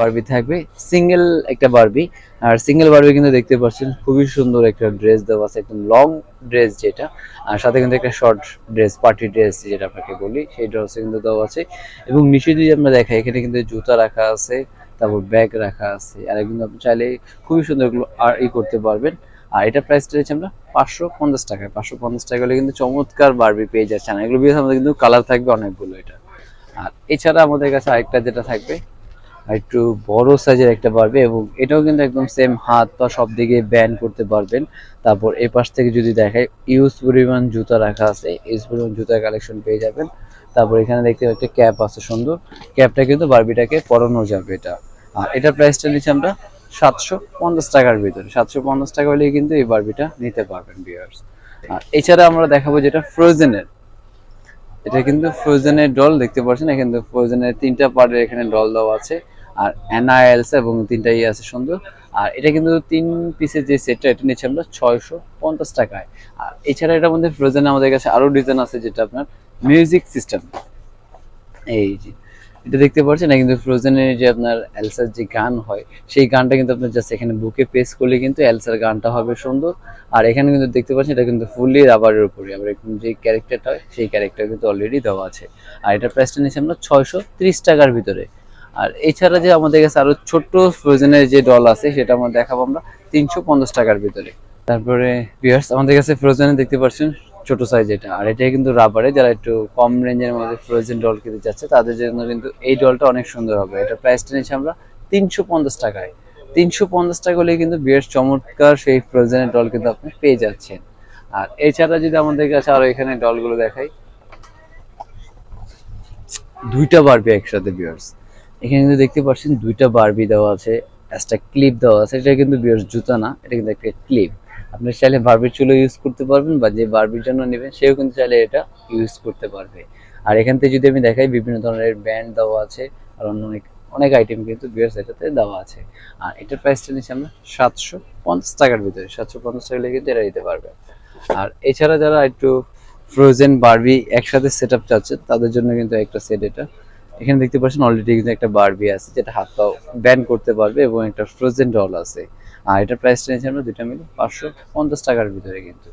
Barbie থাকবে, single একটা Barbie. আর single Barbie কিন্তু দেখতে পাচ্ছেন খুবই সুন্দর একটা ড্রেস দেওয়া আছে, একদম লং ড্রেস যেটা, আর সাথে কিন্তু একটা শর্ট ড্রেস, পার্টি ড্রেস যেটা আপনাকে বলি, সেই ড্রেস কিন্তু দেওয়া আছে। এবং নিচে যদি আমরা দেখাই, এখানে কিন্তু জুতা রাখা আছে, তারপর ব্যাগ রাখা আছে, আর কিন্তু আপনি চাইলে খুবই সুন্দর এগুলো আর করতে পারবেন। আর এটা প্রাইসটা হচ্ছে আমরা 550 টাকা। 550 টাকা হলে কিন্তু চমৎকার বারবি পেয়ে যাচ্ছেন। এগুলো বিয়ে আমাদের কিন্তু কালার থাকবে অনেকগুলো এটা। আর এছাড়া আমাদের কাছে আরেকটা যেটা থাকবে, একটু বড় সাইজের একটা বারবি, এবং এটাও কিন্তু একদম সেম, হাত পা সব দিকে ব্যান্ড করতে পারবেন। তারপর এই পাশ থেকে যদি দেখাই, ইউজ পরিমাণ জুতা রাখা আছে, ইউজ পরিমাণ জুতার কালেকশন পেয়ে যাবেন। তারপর এখানে দেখতে একটা ক্যাপ আছে সুন্দর, ক্যাপটা কিন্তু বারবিটাকে পরানো যাবে এটা। আর এটার প্রাইসটা নিচ্ছি আমরা 750 টাকার ভিতরে। 750 টাকা হলে কিন্তু এই বারবিটা নিতে পারবেন ভিউয়ার্স। আর এছাড়া আমরা দেখাবো যেটা ফ্রোজেনের, এটা কিন্তু ফ্রোজেনের ডল দেখতে পাচ্ছেন, এখানে ফ্রোজেনের 3টা পার্টের এখানে ডল দেওয়া আছে, আর অ্যানা এলসা এবং 3টা ইয়ে আছে সুন্দর। আর এটা কিন্তু 3 পিসের যে সেটটা, এটা নিচ্ছে আমরা 650 টাকায়। আর এছাড়া এটার মধ্যে ফ্রোজেন আমাদের কাছে আরো ডিজাইন আছে, যেটা আপনার মিউজিক সিস্টেম, এই যে এটা দেখতে পাচ্ছেন না, কিন্তু ফ্রোজেনের যে আপনার এলসার যে গান হয়, সেই গানটা কিন্তু আপনার জাস্ট এখানে বুকে পেস্ট করলে কিন্তু এলসার গানটা হবে সুন্দর। আর এখানে কিন্তু দেখতে পাচ্ছেন এটা কিন্তু ফুললি রাবারের উপরে, আবার যে ক্যারেক্টারটা হয় সেই ক্যারেক্টার কিন্তু অলরেডি দেওয়া আছে। আর এটা প্রাইসটা নিচ্ছে আমরা 630 টাকার ভিতরে। আর এছাড়া যে আমাদের কাছে আরো ছোট্ট ফ্রোজেনের যে ডল আছে, সেটা আমরা দেখাবো আমরা 350 টাকার ভিতরে। তারপরে ভিউয়ার্স, আমাদের কাছে ফ্রোজেন দেখতে পাচ্ছেন ছোট সাইজ এটা, আর এটা কিন্তু রাবারে, যারা একটু কম রেঞ্জের মধ্যে ফ্রোজেন ডল কিনতে চাচ্ছে তাদের জন্য কিন্তু এই ডলটা অনেক সুন্দর হবে। এটা প্রাইসটা নিচ্ছে আমরা 350 টাকায়। 350 টাকা হলে কিন্তু বেশ চমৎকার সেই ফ্রোজেনের ডল কিন্তু আপনি পেয়ে যাচ্ছেন। আর এছাড়া যদি আমাদের কাছে আরো এখানে ডলগুলো দেখাই, দুইটা বারবি একসাথে ভিউয়ার্স, এখানে কিন্তু দেখতে পাচ্ছেন দুইটা বারবি দেওয়া আছে, একটা ক্লিপ দেওয়া আছে। এটা কিন্তু ভিউয়ার্স জুতা না, এটা কিন্তু একটা ক্লিপ। আপনি চাইলে বারবির চুলও ইউজ করতে পারবেন, বা যে বারবির জন্য নেবেন সেও কিন্তু চাইলে এটা ইউজ করতে পারবে। আর এখান থেকে যদি আমি দেখাই, বিভিন্ন ধরনের ব্যান্ড দেওয়া আছে, আর অন্য অনেক অনেক আইটেম কিন্তু ভিউয়ার্স এটাতে দেওয়া আছে। আর এটার প্রাইসটা নিচ্ছি আমরা 750 টাকার ভিতরে। 750 টাকা হলে কিন্তু এটা দিতে পারবে। আর এছাড়া যারা একটু ফ্রোজেন বারবি একসাথে সেট আপ চাচ্ছে, তাদের জন্য কিন্তু একটা সেট এটা। এখানে দেখতে পাচ্ছেন অলরেডি কিন্তু একটা বারবি আছে, যেটা হাত পা ব্যান্ড করতে পারবে, এবং একটা ফ্রোজেন ডল আছে। আর এটার প্রাইসটা নিয়েছি আমরা দুইটা মিলে 550 টাকার ভিতরে কিন্তু।